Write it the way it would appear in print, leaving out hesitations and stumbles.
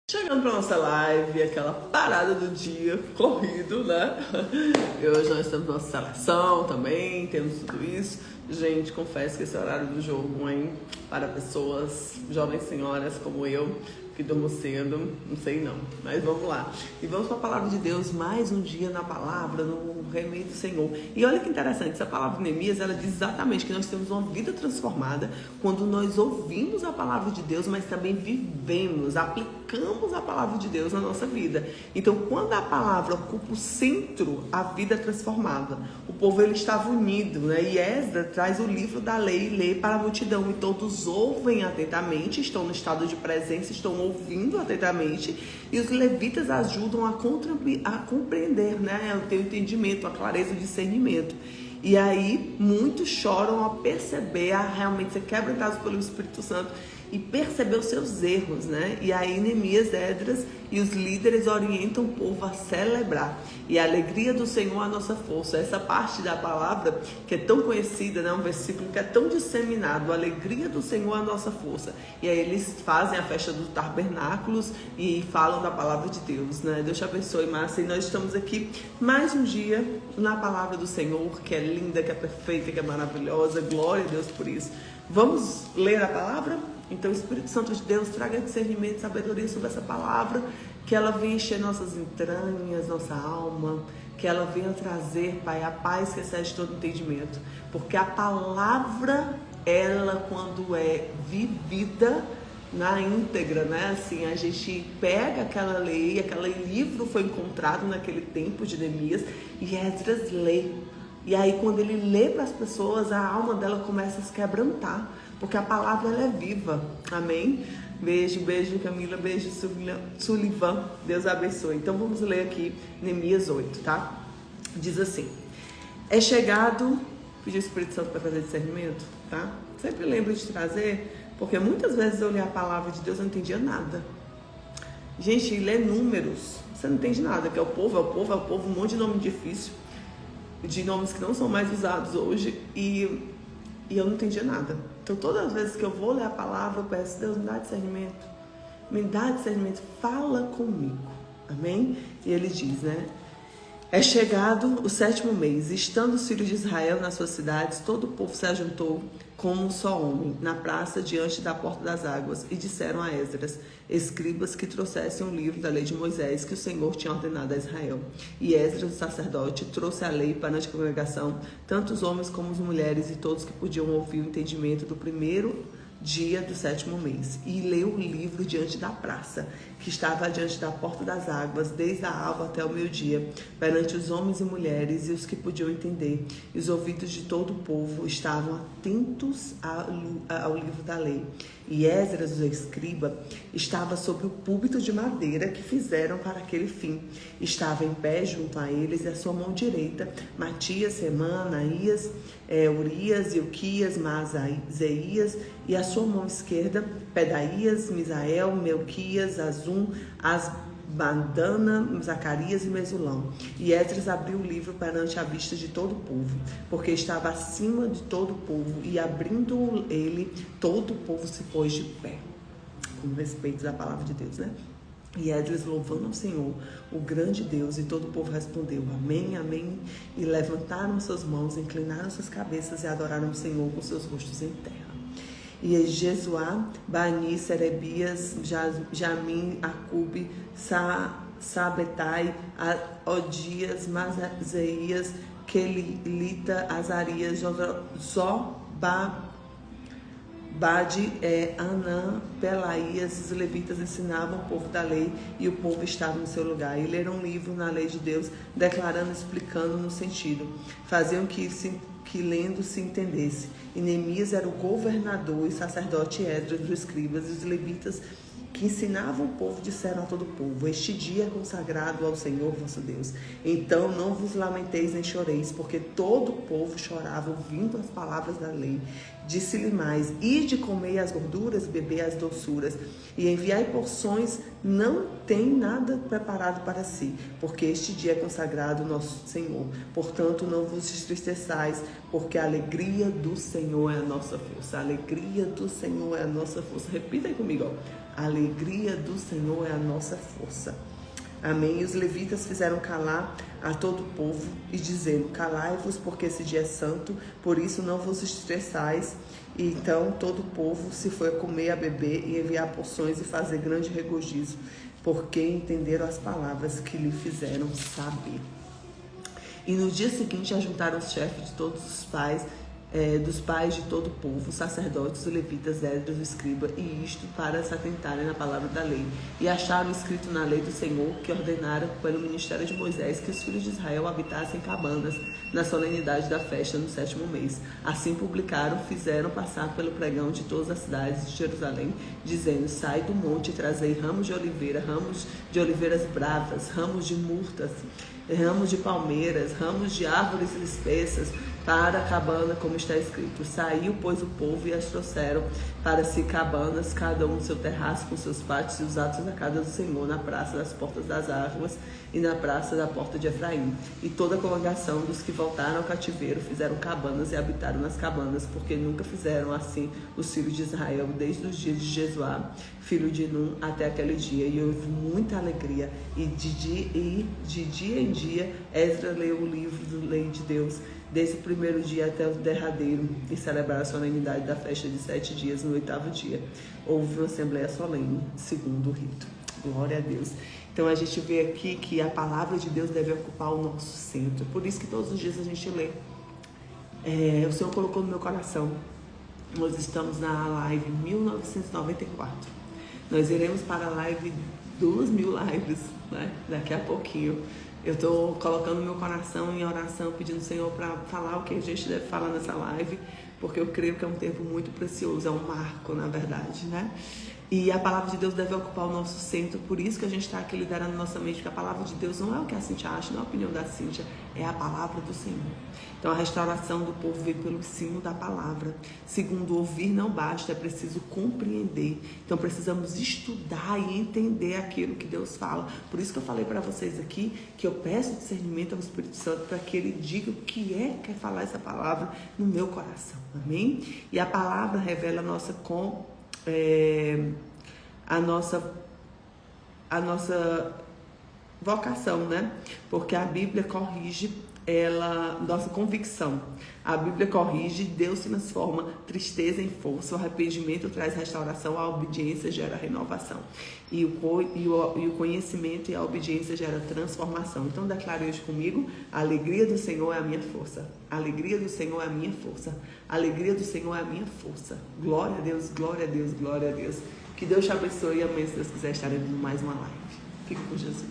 Chegando para nossa live, aquela parada do dia, corrido, né? E hoje nós temos nossa seleção também, temos tudo isso. Gente, confesso que esse horário do jogo, hein? Para pessoas, jovens senhoras como eu, que durmo cedo, não sei não, mas vamos lá. E vamos para a palavra de Deus, mais um dia na palavra, no remédio do Senhor. E olha que interessante, essa palavra de Neemias, ela diz exatamente que nós temos uma vida transformada quando nós ouvimos a palavra de Deus, mas também vivemos, aplicamos a palavra de Deus na nossa vida. Então, quando a palavra ocupa o centro, a vida é transformada. O povo, ele estava unido, né? E Esdras traz o livro da lei e lê para a multidão, e todos ouvem atentamente, estão no estado de presença, estão ouvindo atentamente, e os levitas ajudam a compreender, né? O teu entendimento, a clareza, o discernimento. E aí muitos choram ao perceber, realmente ser quebrantados pelo Espírito Santo e perceber os seus erros, né? E aí Neemias, Esdras e os líderes orientam o povo a celebrar. E a alegria do Senhor é a nossa força. Essa parte da palavra que é tão conhecida, né? Um versículo que é tão disseminado. A alegria do Senhor é a nossa força. E aí eles fazem a festa dos tabernáculos e falam da palavra de Deus, né? Deus te abençoe, Márcia. E nós estamos aqui mais um dia na palavra do Senhor, que é linda, que é perfeita, que é maravilhosa. Glória a Deus por isso. Vamos ler a palavra? Então, o Espírito Santo de Deus traga discernimento e sabedoria sobre essa palavra, que ela venha encher nossas entranhas, nossa alma, que ela venha trazer, Pai, a paz que excede todo entendimento. Porque a palavra, ela, quando é vivida na íntegra, né? Assim, a gente pega aquela lei, aquele livro foi encontrado naquele tempo de Neemias, e Esdras lê. E aí, quando ele lê para as pessoas, a alma dela começa a se quebrantar, porque a palavra, ela é viva. Amém? Beijo, beijo, Camila, beijo, Sullivan. Deus abençoe. Então, vamos ler aqui Neemias 8, tá? Diz assim: é chegado, pedir o Espírito Santo para fazer discernimento, tá? Sempre lembro de trazer, porque muitas vezes eu li a palavra de Deus e não entendia nada. Gente, ler números, você não entende nada, que é o povo, um monte de nome difícil, de nomes que não são mais usados hoje, e eu não entendia nada. Então, todas as vezes que eu vou ler a palavra, eu peço: Deus, me dá discernimento, fala comigo. Amém? E ele diz, né? É chegado o 7º mês, estando os filhos de Israel nas suas cidades, todo o povo se ajuntou como um só homem, na praça diante da porta das águas, e disseram a Esdras, escribas, que trouxessem um livro da lei de Moisés, que o Senhor tinha ordenado a Israel. E Esdras, o sacerdote, trouxe a lei perante a congregação, tanto os homens como as mulheres, e todos que podiam ouvir o entendimento do primeiro dia do 7º mês, e leu o livro diante da praça, que estava diante da porta das águas, desde a alva até o meio-dia, perante os homens e mulheres e os que podiam entender. E os ouvidos de todo o povo estavam atentos ao livro da lei. E Esdras, o escriba, estava sobre o púlpito de madeira que fizeram para aquele fim. Estava em pé junto a eles, e a sua mão direita, Matias, Semã, Anaías, Urias, Ilquias, Maazéias, e a sua mão esquerda, Pedaías, Misael, Melquias, Azum, Asbadana, Zacarias e Mesulão. E Esdras abriu o livro perante a vista de todo o povo, porque estava acima de todo o povo, e abrindo ele, todo o povo se pôs de pé, com respeito da palavra de Deus, né? E Esdras, louvando ao Senhor, o grande Deus, e todo o povo respondeu: amém, amém. E levantaram suas mãos, inclinaram suas cabeças e adoraram o Senhor com seus rostos em terra. E Jesuá, Bani, Serebias, Jamim, Acube, Sabetai, Odias, Mazeias, Quelita, Azarias, Zobabade, Anã, Pelaías, os levitas ensinavam o povo da lei, e o povo estava no seu lugar. E leram um livro na lei de Deus, declarando, explicando no sentido. Faziam que lendo se entendesse. E Neemias era o governador, e sacerdote Esdras, dos escribas, e os levitas que ensinavam o povo disseram a todo o povo: este dia é consagrado ao Senhor vosso Deus. Então não vos lamenteis nem choreis, porque todo o povo chorava ouvindo as palavras da lei. Disse-lhe mais: ide comer as gorduras, beber as doçuras, e enviai porções, não tem nada preparado para si, porque este dia é consagrado ao nosso Senhor. Portanto, não vos entristeçais, porque a alegria do Senhor é a nossa força. A alegria do Senhor é a nossa força. Repita aí comigo, ó. A alegria do Senhor é a nossa força. Amém. E os levitas fizeram calar a todo o povo e dizendo: calai-vos, porque esse dia é santo, por isso não vos estressais. E então todo o povo se foi a comer, a beber e enviar porções e fazer grande regozijo, porque entenderam as palavras que lhe fizeram saber. E no dia seguinte ajuntaram os chefes de todos os pais, dos pais de todo o povo, os sacerdotes, os levitas, Esdras, o escriba, e isto para se atentarem na palavra da lei. E acharam escrito na lei do Senhor, que ordenaram pelo ministério de Moisés, que os filhos de Israel habitassem cabanas na solenidade da festa no 7º mês. Assim publicaram, fizeram passar pelo pregão de todas as cidades de Jerusalém, dizendo: sai do monte e trazei ramos de oliveira, ramos de oliveiras bravas, ramos de murtas, ramos de palmeiras, ramos de árvores espessas, para a cabana, como está escrito. Saiu, pois, o povo e as trouxeram para si cabanas, cada um no seu terraço, com seus pátios, e os atos da casa do Senhor, na praça das portas das águas e na praça da porta de Efraim. E toda a congregação dos que voltaram ao cativeiro fizeram cabanas e habitaram nas cabanas, porque nunca fizeram assim os filhos de Israel, desde os dias de Jesuá, filho de Nun, até aquele dia. E houve muita alegria, e de dia em dia Esdras leu o livro da lei de Deus, desde o primeiro dia até o derradeiro, e celebrar a solenidade da festa de 7 dias. No 8º dia houve uma assembleia solene, segundo o rito. Glória a Deus. Então a gente vê aqui que a palavra de Deus deve ocupar o nosso centro. Por isso que todos os dias a gente lê. O Senhor colocou no meu coração. Nós estamos na live 1994. Nós iremos para a live 2.000 lives, né? Daqui a pouquinho. Eu estou colocando meu coração em oração, pedindo ao Senhor para falar o que a gente deve falar nessa live, porque eu creio que é um tempo muito precioso, é um marco, na verdade, né? E a palavra de Deus deve ocupar o nosso centro, por isso que a gente está aqui liderando nossa mente, porque a palavra de Deus não é o que a Cíntia acha, não é a opinião da Cíntia, é a palavra do Senhor. Então a restauração do povo vem pelo ensino da palavra. Segundo, ouvir não basta, é preciso compreender. Então precisamos estudar e entender aquilo que Deus fala. Por isso que eu falei para vocês aqui, que eu peço discernimento ao Espírito Santo para que Ele diga o que quer falar essa palavra no meu coração. Amém? E a palavra revela a nossa vocação, né? Porque a Bíblia corrige nossa convicção. A Bíblia corrige, Deus transforma tristeza em força, o arrependimento traz restauração, a obediência gera renovação. E o conhecimento e a obediência gera transformação. Então declare hoje comigo: a alegria do Senhor é a minha força. A alegria do Senhor é a minha força. A alegria do Senhor é a minha força. Glória a Deus, glória a Deus, glória a Deus. Que Deus te abençoe e amanhã, se Deus quiser, estaremos em mais uma live. Fique com Jesus.